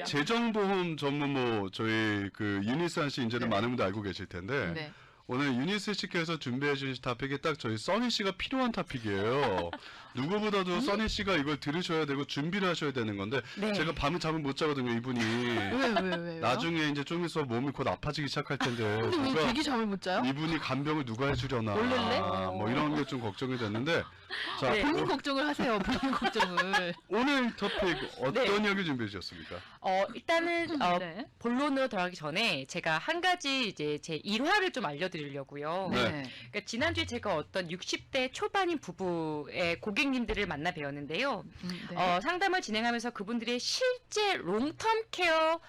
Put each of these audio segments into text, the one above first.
재정보험 전문모 저희 그 유니스 씨 이제는 네. 많은 분들 알고 계실 텐데 네. 오늘 유니스 씨께서 준비해 주신 토픽이 딱 저희 써니 씨가 필요한 토픽이에요. 누구보다도 써니 씨가 이걸 들으셔야 되고 준비를 하셔야 되는 건데 네. 제가 밤에 잠을 못 자거든요, 이분이. 왜요? 나중에 이제 좀 있어 몸이 곧 아파지기 시작할 텐데 근데 왜 누가 되게 잠을 못 자요? 이분이 간병을 누가 해주려나 몰랐네? 뭐 이런 게 좀 걱정이 됐는데 자 네. 본인 걱정을 하세요. 본인 걱정을. 오늘 토픽 어떤 네. 이야기 준비해 주셨습니까? 일단은 네. 본론으로 들어가기 전에 제가 한 가지 이제 제 일화를 좀 알려드리려고요. 네. 그러니까 지난주에 제가 어떤 60대 초반인 부부의 고객님들을 만나 뵈었는데요. 네. 상담을 진행하면서 그분들의 실제 롱텀 케어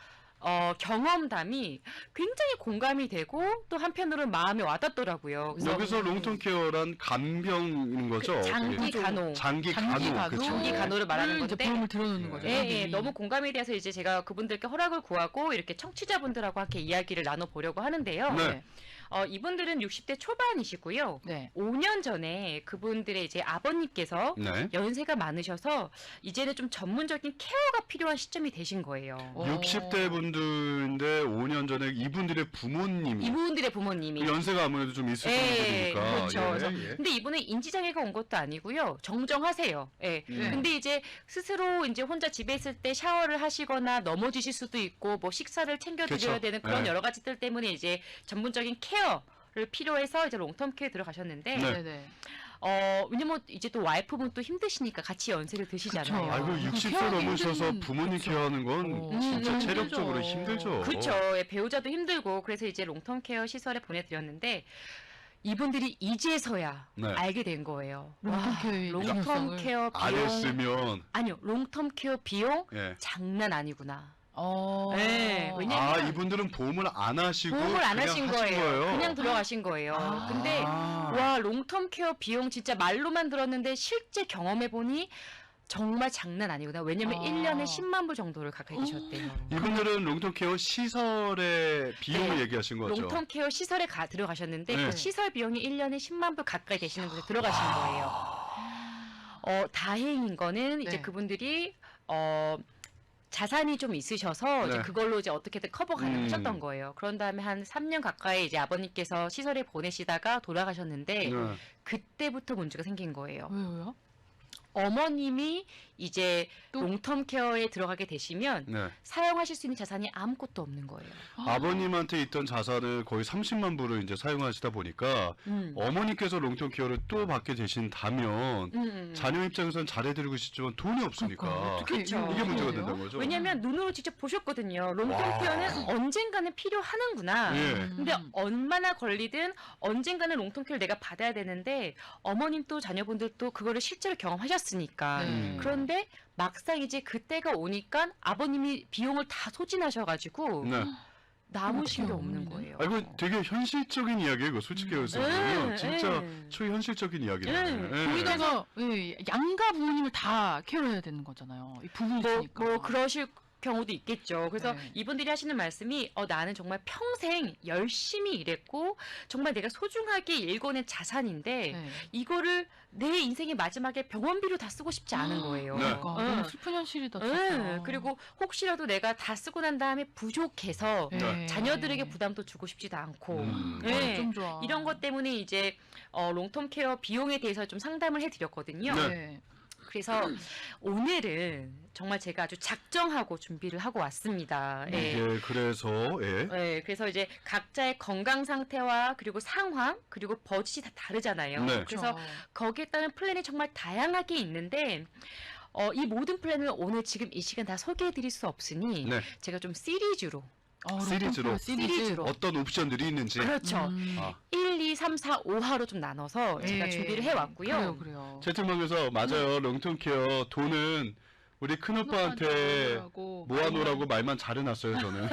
경험담이 굉장히 공감이 되고 또 한편으로는 마음에 와닿더라고요. 그래서 여기서 롱텀 케어란 간병인 거죠? 장기 간호. 장기 장기 간호. 간호. 그쵸? 장기 간호를 말하는 이제 건데 보험을 들어놓는 거죠. 예, 예, 미리. 너무 공감에 대해서 이제 제가 그분들께 허락을 구하고 이렇게 청취자분들하고 함께 이야기를 나눠보려고 하는데요. 네. 이분들은 60대 초반이시고요. 네. 5년 전에 그분들의 이제 아버님께서 네. 연세가 많으셔서 이제는 좀 전문적인 케어가 필요한 시점이 되신 거예요. 60대 분들인데 5년 전에 이분들의 부모님이 이분들의 부모님이. 연세가 아무래도 좀 있을 예, 분들이니까. 그렇죠. 그래서 예. 근데 이분은 인지장애가 온 것도 아니고요. 정정하세요. 예. 네. 근데 이제 스스로 이제 혼자 집에 있을 때 샤워를 하시거나 넘어지실 수도 있고 뭐 식사를 챙겨드려야 그쵸. 되는 그런 네. 여러 가지들 때문에 이제 전문적인 케어를 필요해서 이제 롱텀 케어에 들어가셨는데 네. 네네. 왜냐면 이제 또 와이프분 또 힘드시니까 같이 연세를 드시잖아요. 그쵸. 아이고 이거 60세 케어하기 넘으셔서 힘든- 부모님 그쵸. 케어하는 건 진짜 힘들죠. 체력적으로 힘들죠. 그렇죠. 예, 배우자도 힘들고 그래서 이제 롱텀 케어 시설에 보내드렸는데 이분들이 이제서야 네. 알게 된 거예요. 롱텀 케어의 롱텀 중요성을. 케어 안 비용 했으면 아니요, 롱텀 케어 비용 예. 장난 아니구나. 어. 네, 왜냐면 아 이분들은 보험을 안 하시고 보험을 안 그냥 하신 하신 거예요. 그냥 들어가신 거예요. 아. 근데 와 롱텀 케어 비용 진짜 말로만 들었는데 실제 경험해 보니 정말 장난 아니구나. 왜냐면 아. 1년에 10만 불 정도를 가까이 드셨대요. 이분들은 롱텀 케어 시설의 비용을 네. 얘기하신 거죠. 롱텀 케어 시설에 들어가셨는데 네. 그 시설 비용이 1년에 10만 불 가까이 되시는 곳에 들어가신 거예요. 다행인 거는 이제 네. 그분들이 자산이 좀 있으셔서 이제 네. 그걸로 이제 어떻게든 커버 가능하셨던 거예요. 그런 다음에 한 3년 가까이 이제 아버님께서 시설에 보내시다가 돌아가셨는데 네. 그때부터 문제가 생긴 거예요. 왜요? 어머님이 이제 또? 롱텀 케어에 들어가게 되시면 네. 사용하실 수 있는 자산이 아무것도 없는 거예요. 아버님한테 있던 자산을 거의 30만 불을 이제 사용하시다 보니까 어머니께서 롱텀 케어를 또 받게 되신다면 자녀 입장에서는 잘해드리고 싶지만 돈이 없으니까 그러니까 어떻게 그쵸. 이게 문제가 돼요? 된다는 거죠. 왜냐면 눈으로 직접 보셨거든요. 와. 롱텀 케어는 언젠가는 필요하는구나. 예. 근데 얼마나 걸리든 언젠가는 롱텀 케어를 내가 받아야 되는데 어머님도 자녀분들도 그거를 실제로 경험하셨으니까. 네. 그런데 막상 이제 그때가 오니까 아버님이 비용을 다 소진하셔가지고 네. 남으신 게 어떻게 없는 없는데? 거예요. 아 이거 되게 현실적인 이야기예요. 이거 솔직히 말해서 진짜 네. 초현실적인 이야기네요. 네. 예. 거기다가 양가 부모님을 다 케어해야 되는 거잖아요. 이 부부시니까. 뭐 그러실 경우도 있겠죠. 그래서 네. 이분들이 하시는 말씀이 나는 정말 평생 열심히 일했고 정말 내가 소중하게 일궈낸 자산인데 네. 이거를 내 인생의 마지막에 병원비로 다 쓰고 싶지 않은 거예요. 네. 그러니까 네. 너무 슬픈 현실이다. 네. 진짜. 그리고 혹시라도 내가 다 쓰고 난 다음에 부족해서 네. 자녀들에게 부담도 주고 싶지도 않고 네. 좀 좋아. 이런 것 때문에 이제 롱텀 케어 비용에 대해서 좀 상담을 해드렸거든요. 네. 네. 그래서 오늘은 정말 제가 아주 작정하고 준비를 하고 왔습니다. 예. 예, 그래서 예. 네, 그래서 이제 각자의 건강 상태와 그리고 상황 그리고 버짓이 다 다르잖아요. 네. 그래서 그렇죠. 거기에 따른 플랜이 정말 다양하게 있는데 이 모든 플랜을 오늘 지금 이 시간 다 소개해드릴 수 없으니 네. 제가 좀 시리즈로 시리즈로. 시리즈로. 어떤 옵션들이 있는지. 그렇죠. 아. 1, 2, 3, 4, 5화로 좀 나눠서 제가 준비를 해왔고요. 그래요. 채팅방에서 맞아요. 롱텀 케어 돈은 우리 큰오빠한테 모아놓으라고 말만 잘해놨어요. 저는.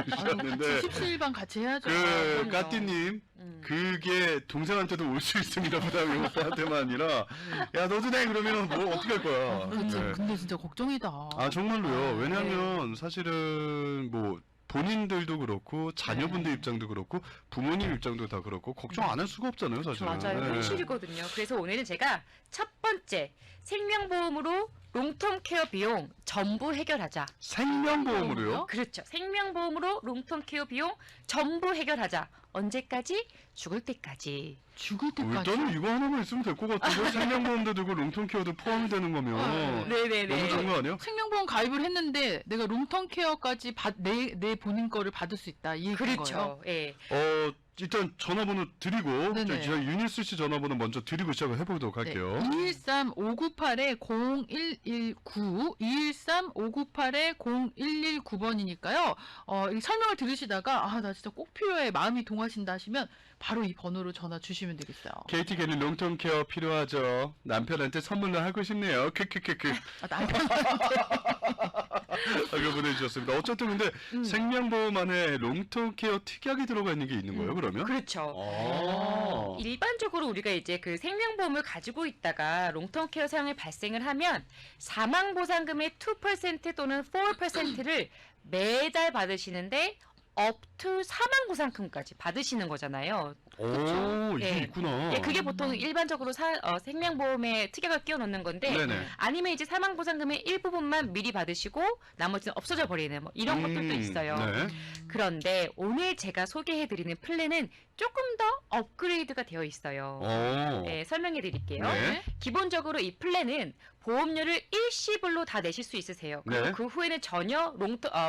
주셨는데 십시일반 같이 해야죠. 그 그럼요. 까띠님 그게 동생한테도 올 수 있습니다. 부담이 오빠한테만 아니라 야 너도 내 그러면 뭐 어떻게 할 거야. 그치. 네. 근데 진짜 걱정이다. 아 정말로요. 아, 왜냐하면 사실은 뭐 본인들도 그렇고 자녀분들 네. 입장도 그렇고 부모님 입장도 다 그렇고 걱정 안 할 수가 없잖아요, 사실은. 맞아요. 네. 현실이거든요. 그래서 오늘은 제가 첫 번째 생명보험으로 롱텀 케어 비용 전부 해결하자. 생명보험으로요? 그렇죠. 생명보험으로 롱텀 케어 비용 전부 해결하자. 언제까지? 죽을 때까지. 죽을 때까지. 일단은 이거 하나만 있으면 될 것 같은데 생명보험도 되고 롱텀케어도 포함이 되는 거면 네네네. 너무 좋은 거 아니에요? 생명보험 가입을 했는데 내가 롱텀 케어까지 내 본인 거를 받을 수 있다. 이 얘기인 거예요? 그렇죠. 예. 일단 전화번호 드리고 네네. 저희 유니스 씨 전화번호 먼저 드리고 시작을 해보도록 할게요. 213-598-0119 213-598-0119번이니까요. 이 설명을 들으시다가 나 진짜 꼭 필요해 마음이 동하신다 하시면 바로 이 번호로 전화 주시면 되겠어요. KTK는 롱텀케어 필요하죠. 남편한테 선물로 하고 싶네요. 크크크크. 남편 이거 보내주셨습니다. 어쨌든 근데 생명보험 안에 롱텀케어 특약이 들어가 있는 게 있는 거예요, 그러면? 그렇죠. 아. 일반적으로 우리가 이제 그 생명보험을 가지고 있다가 롱텀 케어 사용이 발생을 하면 사망보상금의 2% 또는 4%를 매달 받으시는데 up to 사망보상금까지 받으시는 거잖아요. 오, 이게 네. 있구나. 예, 그게 보통 일반적으로 생명보험에 특약을 끼워 넣는 건데 네네. 아니면 이제 사망보상금의 일부분만 미리 받으시고 나머지는 없어져 버리는 뭐 이런 것들도 있어요. 네. 그런데 오늘 제가 소개해드리는 플랜은 조금 더 업그레이드가 되어 있어요. 네, 설명해 드릴게요. 네. 기본적으로 이 플랜은 보험료를 일시불로 다 내실 수 있으세요. 그리고 네. 그 후에는 전혀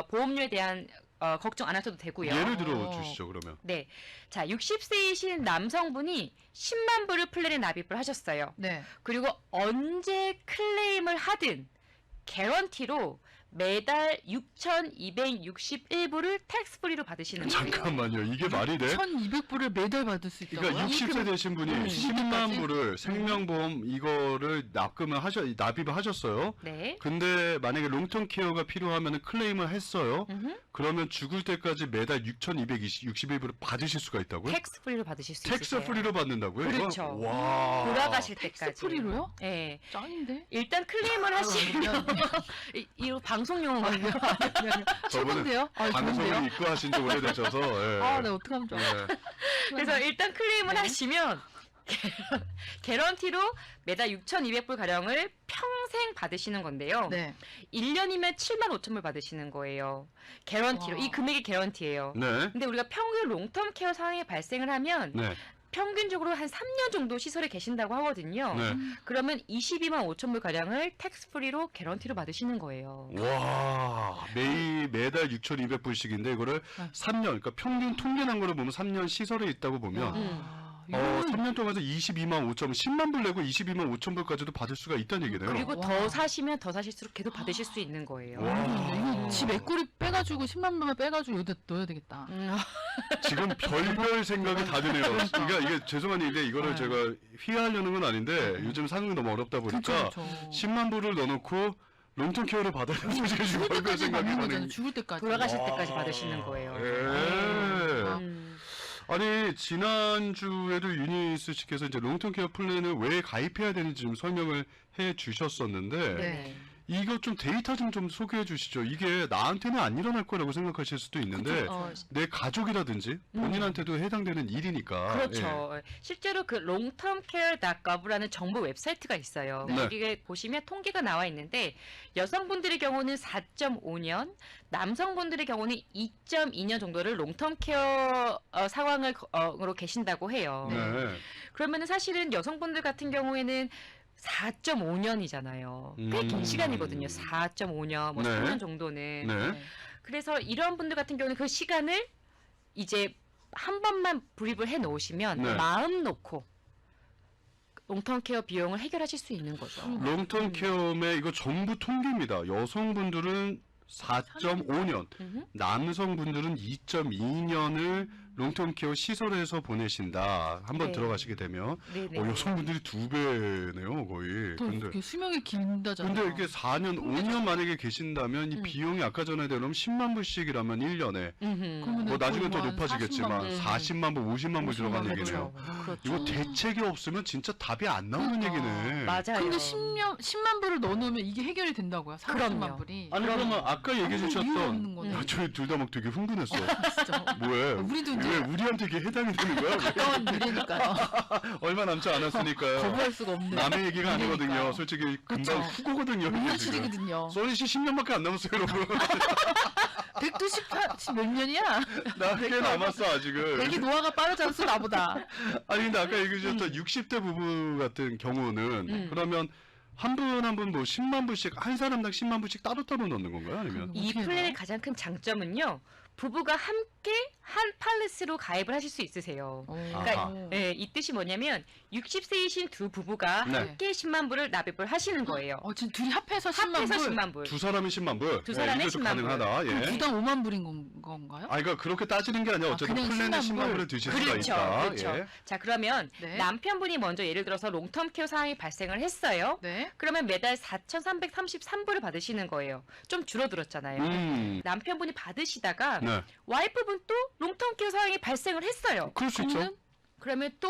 보험료에 대한 걱정 안 하셔도 되고요. 예를 들어 주시죠, 그러면. 네. 자, 60세이신 남성분이 10만 불을 플랜에 납입을 하셨어요. 네. 그리고 언제 클레임을 하든 개런티로 매달 6,261불을 텍스 프리로 받으시는 거예요. 잠깐만요. 이게 말이 돼? 1,200불을 매달 받을 수 있다고요? 그러니까 60세 되신 분이 10만 불을 생명보험 이거를 납입을 하셨어요. 네. 근데 만약에 롱텀 케어가 필요하면 클레임을 했어요. 음흠. 그러면 죽을 때까지 매달 6,261불을 받으실 수가 있다고요? 텍스 프리로 받으실 수 텍스 있으세요. 프리로 받는다고요? 그렇죠. 이거? 와. 돌아가실 때까지. 텍스 프리로요? 네. 짱인데? 일단 클레임을 하시면 이거 방송 용어거든요. 저분은 최고인데요? 좋은데요? 방송을 입고하신 지 오래되셔서. 예. 네, 어떡하면 좋아. 예. 그래서 일단 클레임을 네. 하시면 개런티로 매달 6,200불 가량을 평생 받으시는 건데요. 네. 1년이면 7만 5천 불 받으시는 거예요. 개런티로. 와. 이 금액이 개런티예요. 네. 근데 우리가 평균 롱텀 케어 상황이 발생을 하면 네. 평균적으로 한 3년 정도 시설에 계신다고 하거든요. 네. 그러면 22만 5천 불 가량을 텍스 프리로 개런티로 받으시는 거예요. 와, 매달 6,200불씩인데 이거를 네. 3년, 그러니까 평균 통계난 거를 보면 3년 시설에 있다고 보면 3년 동안에서 22만 5천, 10만 불 내고 22만 5천 불까지도 받을 수가 있다는 얘기네요. 그리고 와. 더 사시면 더 사실수록 계속 받으실 수 있는 거예요. 와. 이거 집 애꾸리 빼가지고 10만 불만 빼가지고 여기다 넣어야 되겠다. 지금 별별 생각이 다 드네요. 그러니까 이게 죄송한 일인데 이거를 네. 제가 휘하려는 건 아닌데 요즘 상황이 너무 어렵다 보니까 그쵸. 10만 불을 넣어놓고 롱텀 케어를 받아야 지금 죽을 별별 때까지 생각이 받는 거잖아요. 나는. 죽을 때까지. 돌아가실 와. 때까지 받으시는 거예요. 예. 음. 아니 지난주에도 유니스 씨께서 이제 롱텀 케어 플랜을 왜 가입해야 되는지 좀 설명을 해 주셨었는데 네. 이거 좀 데이터 좀 소개해 주시죠. 이게 나한테는 안 일어날 거라고 생각하실 수도 있는데 어, 내 가족이라든지 본인한테도 해당되는 일이니까. 그렇죠. 실제로 그 longtermcare.gov라는 정부 웨브사이트가 있어요. 네. 여기에 보시면 통계가 나와 있는데 여성분들의 경우는 4.5년, 남성분들의 경우는 2.2년 정도를 롱텀 케어 상황으로 계신다고 해요. 네. 그러면은 사실은 여성분들 같은 경우에는 4.5년이잖아요. 꽤 긴 시간이거든요. 4.5년, 뭐 네. 3년 정도는. 네. 그래서 이런 분들 같은 경우는 그 시간을 이제 한 번만 불입을 해 놓으시면 네. 마음 놓고 롱텀 케어 비용을 해결하실 수 있는 거죠. 롱텀 케어의 이거 전부 통계입니다. 여성분들은 4.5년, 음흠. 남성분들은 2.2년을 롱텀 케어 시설에서 보내신다. 한번 네. 들어가시게 되면 네네. 여성분들이 2배네요, 거의. 더 근데 이렇게 수명이 길다잖아요. 근데 이렇게 4년, 5년 만약에 계신다면 이 비용이 아까 전에 대로면 10만 불씩이라면 1년에 그러면은 뭐 나중에 또 거의 한 높아지겠지만 40만 불. 40만 불, 50만 불 들어가는 얘기네요. 그렇죠. 이거 대책이 없으면 진짜 답이 안 나오는 그러니까. 얘기네. 맞아요. 근데 10만 불을 넣어놓으면 이게 해결이 된다고요? 40만 그럼요. 불이. 아니 그러면 아까 얘기해 이유 주셨던 없는 거네. 저희 둘 다 막 되게 흥분했어. 진짜. 뭐해? 우리도 이제 왜 우리한테 이게 해당이 되는 거야? 가까운 미래니까요. 얼마 남지 않았으니까요. 거부할 수가 없는. 남의 얘기가 아니거든요. 미래니까. 솔직히 금방 그쵸. 후거든요. 이게 지금. 우리들이거든요. 소리 씨 10년밖에 안 남았어요, 여러분. 128, 몇 년이야? 나 꽤 남았어, 아직은. 되게 노화가 빠르지 않소 나보다. 아니 근데 아까 얘기해 주셨던 60대 부부 같은 경우는 그러면 한 분 한 분 뭐 10만 불씩 한 사람당 10만 불씩 따로따로 넣는 건가요? 아니면 이 어떻게 플랜의 해요? 가장 큰 장점은요. 부부가 함께 한 팔리스로 가입을 하실 수 있으세요. 그러니까 아하. 네, 이 뜻이 뭐냐면 60세이신 두 부부가 네. 함께 10만 불을 납입을 하시는 거예요. 지금 둘이 합해서 10만 합해서 불. 10만 불. 두 사람이 10만 불? 두 사람이 이게 좀 10만 불. 가능하다. 그럼 예. 두당 5만 불인 건가요? 아, 그러니까 그렇게 따지는 게 아니라 어쨌든 그냥 플랜에 10만 10만 불을 드실 수가 그렇죠. 있다. 그렇죠. 예. 자, 그러면 네. 남편분이 먼저 예를 들어서 롱텀 케어 상황이 발생을 했어요. 네. 그러면 매달 4,333불을 받으시는 거예요. 좀 줄어들었잖아요. 남편분이 받으시다가 네. 와이프분 또 롱텀 케어 상황이 발생을 했어요. 그럴 수 있죠. 그러면 또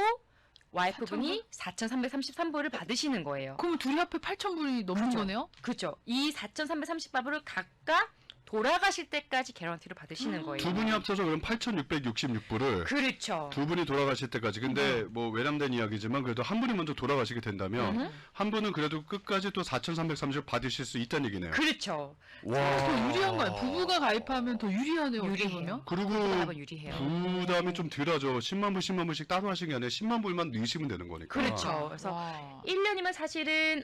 와이프분이 4,333불을 받으시는 거예요. 그러면 둘이 합해 8천 불이 넘는 그렇죠. 거네요? 그렇죠. 이 4,333불을 각각 돌아가실 때까지 개런티를 받으시는 거예요. 두 분이 합쳐서 그럼 8,666불을 그렇죠. 두 분이 돌아가실 때까지. 근데 뭐 외람된 이야기지만 그래도 한 분이 먼저 돌아가시게 된다면 한 분은 그래도 끝까지 또 4,330 받으실 수 있다는 얘기네요. 그렇죠. 더 유리한 거예요. 부부가 가입하면 더 유리하네요. 어떻게 유리해요. 보면. 그리고 부부가 유리해요. 부담이 좀 덜하죠. 10만 불, 10만 불씩 따로 하신 게 아니라 10만 불만 내시면 되는 거니까. 그렇죠. 그래서 와. 1년이면 사실은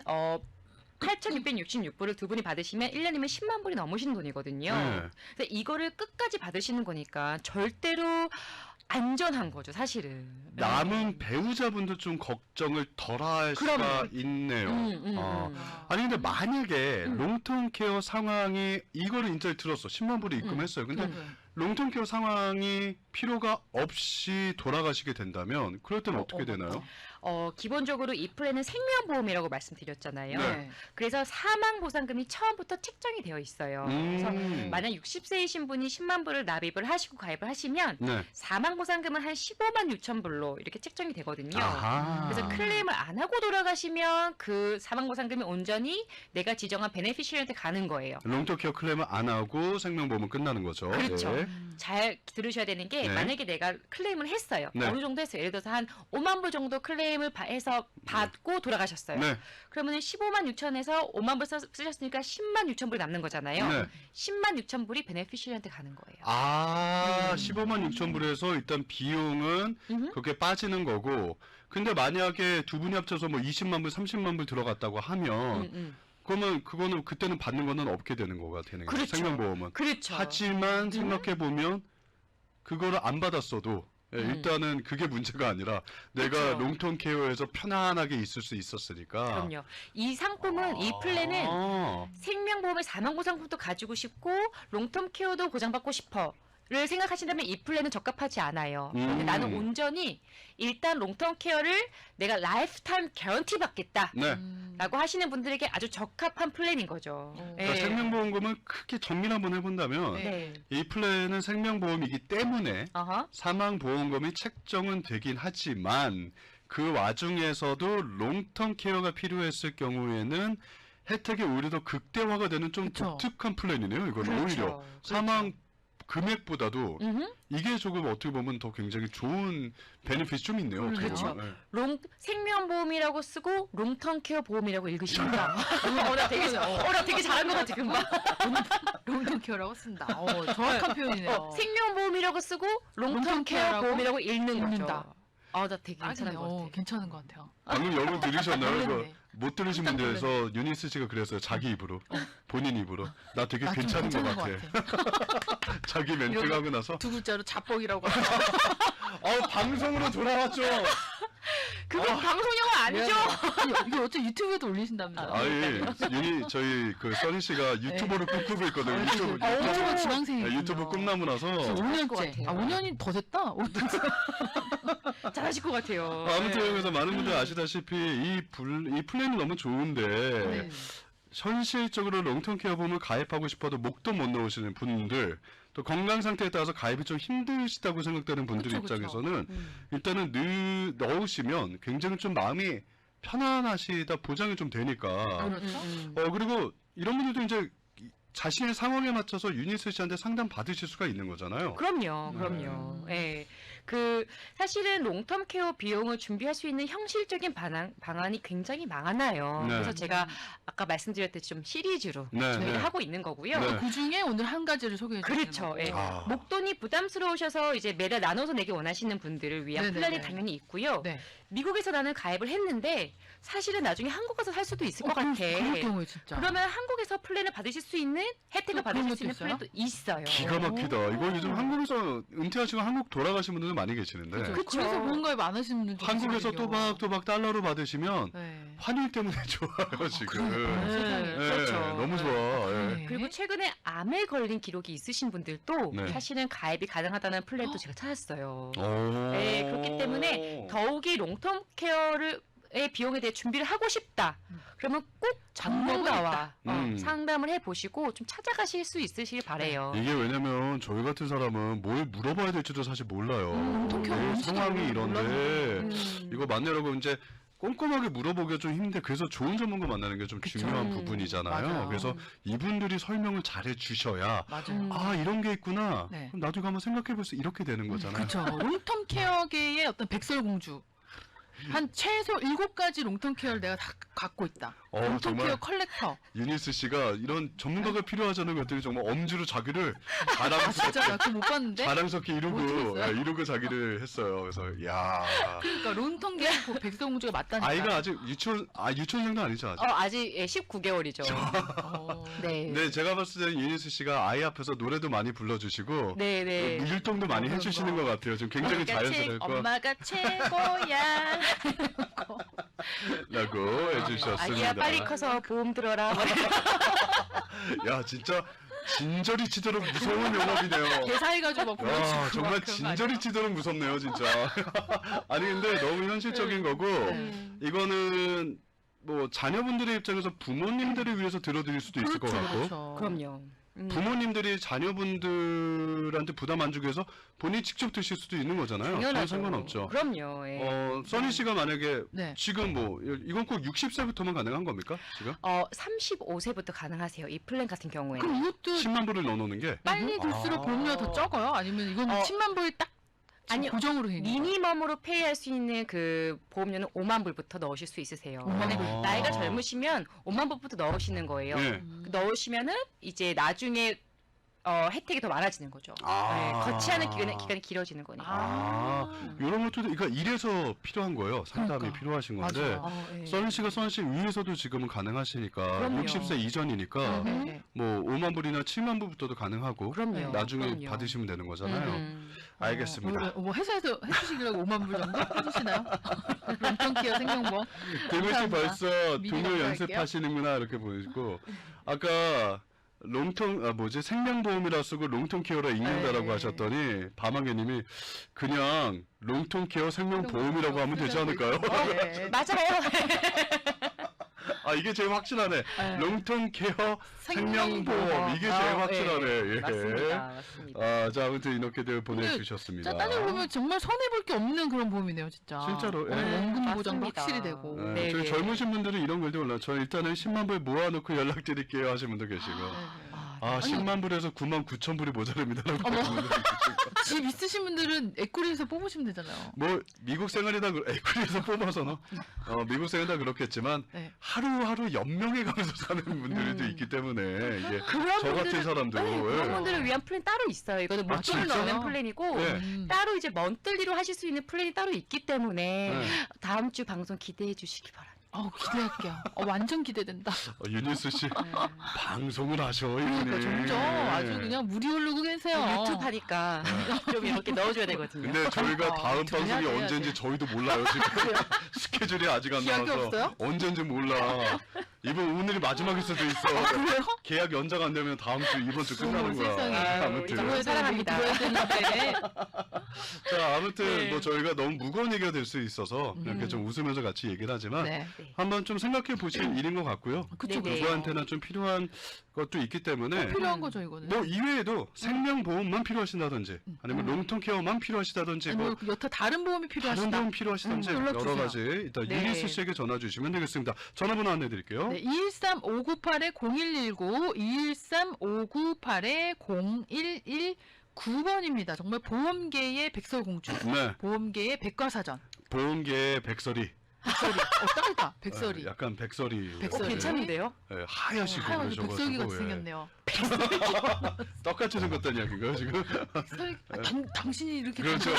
8,666불을 두 분이 받으시면 1년이면 10만 불이 넘으시는 돈이거든요. 네. 그래서 이거를 끝까지 받으시는 거니까 절대로 안전한 거죠, 사실은. 남은 배우자분도 좀 걱정을 덜 할 수가 그럼요. 있네요. 어. 와. 아니 근데 만약에 롱텀 케어 상황이 이거를 인터넷 들었어. 10만 불을 입금했어요. 근데 롱텀 케어 상황이 필요가 없이 돌아가시게 된다면 그럴 때는 어떻게 되나요? 기본적으로 이 플랜은 생명보험이라고 말씀드렸잖아요. 네. 그래서 사망보상금이 처음부터 책정이 되어 있어요. 그래서 만약 60세이신 분이 10만 불을 납입을 하시고 가입을 하시면 네. 사망보상금은 한 15만 6천 불로 이렇게 책정이 되거든요. 아하. 그래서 클레임을 안 하고 돌아가시면 그 사망보상금이 온전히 내가 지정한 베네피시리한테 가는 거예요. 롱텀 케어 클레임을 안 하고 생명보험은 끝나는 거죠. 그렇죠. 예. 잘 들으셔야 되는 게 네. 만약에 내가 클레임을 했어요. 네. 어느 정도 했어요. 예를 들어서 한 5만 불 정도 클레임을 해서 받고 돌아가셨어요. 네. 그러면 15만 6천에서 5만 불 쓰셨으니까 10만 6천 불이 남는 거잖아요. 네. 10만 6천 불이 베네피시리한테 가는 거예요. 아, 15만 6천 불에서 일단 비용은 음흠. 그렇게 빠지는 거고, 근데 만약에 두 분이 합쳐서 뭐 20만 불, 30만 불 들어갔다고 하면, 그러면 그거는 그때는 받는 거는 없게 되는 거가 되는 거예요. 그렇죠. 생명보험은. 그렇죠. 하지만 생각해 보면 그거를 안 받았어도 예, 일단은 그게 문제가 아니라 내가 그렇죠. 롱텀 케어에서 편안하게 있을 수 있었으니까. 그럼요. 이 상품은 이 플랜은 아, 생명보험의 사망보상금도 가지고 싶고 롱텀 케어도 보장받고 싶어를 생각하신다면 이 플랜은 적합하지 않아요. 근데 나는 온전히 일단 롱텀 케어를 내가 라이프타임 개런티 받겠다. 네. 라고 하시는 분들에게 아주 적합한 플랜인 거죠. 그러니까 생명보험금을 크게 정리를 한번 해본다면 네. 이 플랜은 생명보험이기 때문에 어허. 사망보험금이 책정은 되긴 하지만 그 와중에서도 롱텀 케어가 필요했을 경우에는 혜택이 오히려 더 극대화가 되는 좀 그쵸. 독특한 플랜이네요. 이건 그렇죠. 오히려 사망 금액보다도 음흠. 이게 조금 어떻게 보면 더 굉장히 좋은 베네핏이 좀 있네요. 어떻게 그렇죠. 보면. 네. 생명보험이라고 쓰고 롱텀 케어 보험이라고 읽으십니다. 나 되게 잘한 것 같아 금방. 롱텀 케어라고 쓴다. 정확한 표현이네요. 생명보험이라고 쓰고 롱텀 케어 케어라고 보험이라고 읽는 읽는다. 거죠. 나 되게 괜찮은 것 같아. 괜찮은 것 같아요. 방금 여러분 들으셨나요? 이거 놀랐네. 못 들으신 깜짝 분들에서 유니스 씨가 그랬어요. 자기 입으로. 본인 입으로. 나 되게 나 좀 괜찮은 것 괜찮은 같아. 자기 멘트가 이런 하고 나서. 두 글자로 자뻑이라고. 방송으로 돌아왔죠. 그거 방송용어 아니죠? 이거 어째 유튜브에도 올리신답니다. 저희 그 써니 씨가 유튜버로 꿈꾸고 있거든요. 유튜브 지망생이 유튜브 꿈나무라서 5년째. 5년이 더 됐다. 잘하실 것 같아요. 아무튼 그래서 많은 분들 아시다시피 이 플랜이 너무 좋은데 네. 현실적으로 롱텀 케어보험을 가입하고 싶어도 목도 못 넣으시는 분들, 또 건강 상태에 따라서 가입이 좀 힘드시다고 생각되는 분들 그쵸. 입장에서는 일단은 넣으시면 굉장히 좀 마음이 편안하시다 보장이 좀 되니까. 그렇죠. 그리고 이런 분들도 이제 자신의 상황에 맞춰서 유니스 씨한테 상담 받으실 수가 있는 거잖아요. 그럼요. 예. 그 사실은 롱텀 케어 비용을 준비할 수 있는 형식적인 방안이 굉장히 많아요. 네. 그래서 제가 아까 말씀드렸듯이 좀 시리즈로 네, 저희가 네. 하고 있는 거고요. 네. 그 중에 오늘 한 가지를 소개해 주세요. 그렇죠. 예. 아. 목돈이 부담스러우셔서 이제 매달 나눠서 내기 원하시는 분들을 위한 네네네. 플랜이 당연히 있고요. 네. 미국에서 나는 가입을 했는데 사실은 나중에 한국 가서 살 수도 있을 것 같아. 그럴 경우에 진짜. 그러면 한국에서 플랜을 받으실 수 있는 혜택을 또 받으실 그런 수 있는 것도 있어요? 플랜도 있어요. 기가 막히다. 이거 요즘 한국에서 은퇴하시고 한국 돌아가신 분들도 많이 계시는데 그렇죠. 그쵸. 그래서 뭔가에 많으신 분들 한국에서 또박또박 달러로 받으시면 네. 환율 때문에 좋아요 지금. 그러니까요. 세상에. 네, 그렇죠. 너무 좋아. 예. 네. 그리고 최근에 암에 걸린 기록이 있으신 분들도 네. 사실은 가입이 가능하다는 플랜도 제가 찾았어요. 오. 네, 그렇기 때문에 더욱이 롱텀 케어를 의 비용에 대해 준비를 하고 싶다. 그러면 꼭 전문가와 음. 상담을 해보시고 좀 찾아가실 수 있으시길 바래요. 이게 왜냐면 저희 같은 사람은 뭘 물어봐야 될지도 사실 몰라요. 어떻게 내 뭔지도 상황이 이런데 음. 이거 맞냐라고 이제 꼼꼼하게 물어보기가 좀 힘든데 그래서 좋은 전문가 만나는 게 좀 그쵸. 중요한 음. 부분이잖아요. 맞아요. 그래서 이분들이 설명을 잘해 주셔야 맞아요. 아 이런 게 있구나. 네. 그럼 나중에 한번 생각해 볼 수 이렇게 되는 거잖아요. 그렇죠. 롱텀 케어계의 어떤 백설공주. 한 최소 7가지 롱텀 케어를 내가 다 갖고 있다. 롱텀 정말 케어 컬렉터. 유니스 씨가 이런 전문가가 필요하잖아요. 것들이 정말 엄지로 자기를 진짜 나 그거 못 봤는데. 자랑스럽게 못 이루고 들었어요? 이루고 자기를 했어요. 그래서 야 그러니까 롱텀 케어 백설공주가 맞다니까. 아이가 아직 유치원생도 아니죠 아직. 아직 19개월이죠. 네. 네, 제가 봤을 때는 유니스 씨가 아이 앞에서 노래도 많이 불러주시고 네. 율동도 많이 해주시는 것 같아요. 지금 굉장히 자연스럽고 엄마가 최고야. 라고 해주셨습니다. 아기야 빨리 커서 보험 들어라. 야 진짜 진저리 치도록 무서운 영업이네요. 대사해가지고 막 와 보여주고 정말 막 그런 거 아니야? 진저리 치도록 무섭네요 진짜. 아니 근데 너무 현실적인 거고 이거는 뭐 자녀분들의 입장에서 부모님들을 위해서 들어드릴 수도 있을 것 같고 그렇죠. 그럼요. 부모님들이 자녀분들한테 부담 안 주기 위해서 본인이 직접 드실 수도 있는 거잖아요. 전혀 당연하죠. 상관없죠. 그럼요. 예. 써니 씨가 만약에 네. 지금 뭐 이건 꼭 60세부터만 가능한 겁니까? 지금? 35세부터 가능하세요. 이 플랜 같은 경우에는. 그럼 이것도 10만 불을 넣어놓는 게 빨리 들수록 보험료가 더 적어요? 아니면 이건 10만 불이 딱 아니요. 고정으로 돼 있는 거예요? 미니멈으로 페이할 수 있는 그 보험료는 5만 불부터 넣으실 수 있으세요. 5만 근데 불. 나이가 젊으시면 5만 불부터 넣으시는 거예요. 네. 넣으시면은 이제 나중에 혜택이 더 많아지는 거죠. 아. 네, 거치하는 기간이 길어지는 거니까. 이런 것도 그러니까 이래서 필요한 거예요. 상담이 그러니까. 필요하신 건데 맞아요. 예. 써니 씨가 써니 씨 위에서도 지금은 가능하시니까 그럼요. 60세 이전이니까 네. 뭐 5만 불이나 7만 불부터도 가능하고 그럼요. 나중에 그럼요. 받으시면 되는 거잖아요. 음. 알겠습니다. 뭐 회사에서 해주시려고 5만 불 정도 해주시나요? 롱텀 케어 생명보험. 대물 씨 감사합니다. 벌써 미리 동요 연락할게요. 연습하시는구나 이렇게 보이고 아까 생명보험이라 쓰고 롱텀 케어라 읽는다라고 네. 하셨더니 밤하게님이 그냥 롱텀 케어 생명보험이라고 하면 되지 않을까요? 네. 맞아요. 이게 제일 확실하네. 네. 롱텀 케어 생명보험 이게 제일 확실하네. 예. 맞습니다. 자 아무튼 이렇게들 보내주셨습니다. 자, 따져보면 정말 손해볼 게 없는 그런 보험이네요, 진짜. 진짜로, 예. 원금 보장도 맞습니다. 확실히 되고. 네, 네, 저희 네. 젊으신 분들은 이런 글도 올라. 저 일단은 10만 불 모아놓고 연락드릴게요 하시는 분도 계시고. 네. 10만 불에서 9만 9천 불이 모자랍니다라고 어머. 하시는 분도 계시고. 집 있으신 분들은 에코리에서 뽑으시면 되잖아요. 뭐 미국 생활이다 에쿠리에서 뽑아서는 미국 생활이다 그렇겠지만 네. 하루하루 연명해 가면서 사는 분들도 있기 때문에 이게 그런 저 같은 사람도 그런 예. 분들을 위한 플랜 따로 있어요. 이거는 목돈을 진짜요? 넣는 플랜이고 네. 따로 이제 먼틀리로 하실 수 있는 플랜이 따로 있기 때문에 네. 다음 주 방송 기대해 주시기 바랍니다. 기대할게요. 완전 기대된다. 유니스 씨 방송을 하셔 그러니까 이분이. 점점 아주 그냥 물이 오르고 계세요. 유튜브 하니까 좀 이렇게 넣어줘야 되거든요. 근데 저희가 다음 좀 방송이 해야 돼, 언제인지 해야 돼. 저희도 몰라요 지금. 스케줄이 아직 안 기약이 나와서 없어요? 언제인지 몰라. 이번 오늘이 마지막일 수도 있어. 그래요? 계약 연장 안 되면 다음 주 이번 주 끝나는 어머, 거야. 세상에. 아유, 아무튼. 정말 사랑합니다. 들어야 되는데. 자, 아무튼 네. 뭐 저희가 너무 무거운 얘기가 될 수 있어서 이렇게 좀 웃으면서 같이 얘기를 하지만 네. 한번 좀 생각해 보실 일인 것 같고요. 그쵸, 네네. 누구한테나 좀 필요한 것도 있기 때문에 필요한 거죠, 이거는. 뭐 이외에도 생명보험만 필요하신다든지 아니면 롱텀 케어만 필요하시다든지 아니, 뭐 뭐 여타 다른 보험이 다른 필요하시다. 보험 필요하시다든지 연락 여러 주세요. 가지 일단 네. 유니스 씨에게 전화 주시면 되겠습니다. 전화번호 안내 드릴게요. 네, 213-598-0119, 213-598-0119번입니다. 정말 보험계의 백설공주, 네. 보험계의 백과사전. 보험계의 백설이. 백설이. 딱이다. 백설이. 약간 백설이. 백설이. 괜찮은데요? 네, 하얗시고 하얀 백설기 같이 예. 생겼네요. 똑같이 생겼다는 이야기인가요 지금? 백설기. 당신이 이렇게 그렇죠.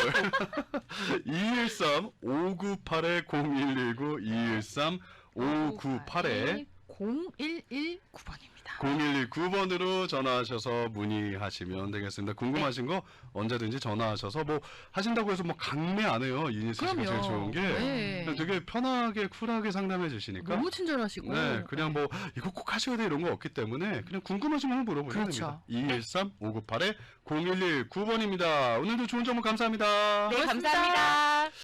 213-598-0119 213-598-0119번입니다. 0119번입니다. 0119번으로 전화하셔서 문의하시면 되겠습니다. 궁금하신 거 언제든지 전화하셔서 뭐 하신다고 해서 뭐 강매 안 해요. 유니스 씨가 제일 좋은 게 네. 되게 편하게 쿨하게 상담해 주시니까 너무 친절하시고. 네, 그냥 뭐 이거 꼭 하셔야 돼 이런 거 없기 때문에 그냥 궁금하시면 한번 물어보시면 그렇죠. 됩니다. 213-598-0119번입니다. 오늘도 좋은 정보 감사합니다. 네, 고맙습니다. 감사합니다.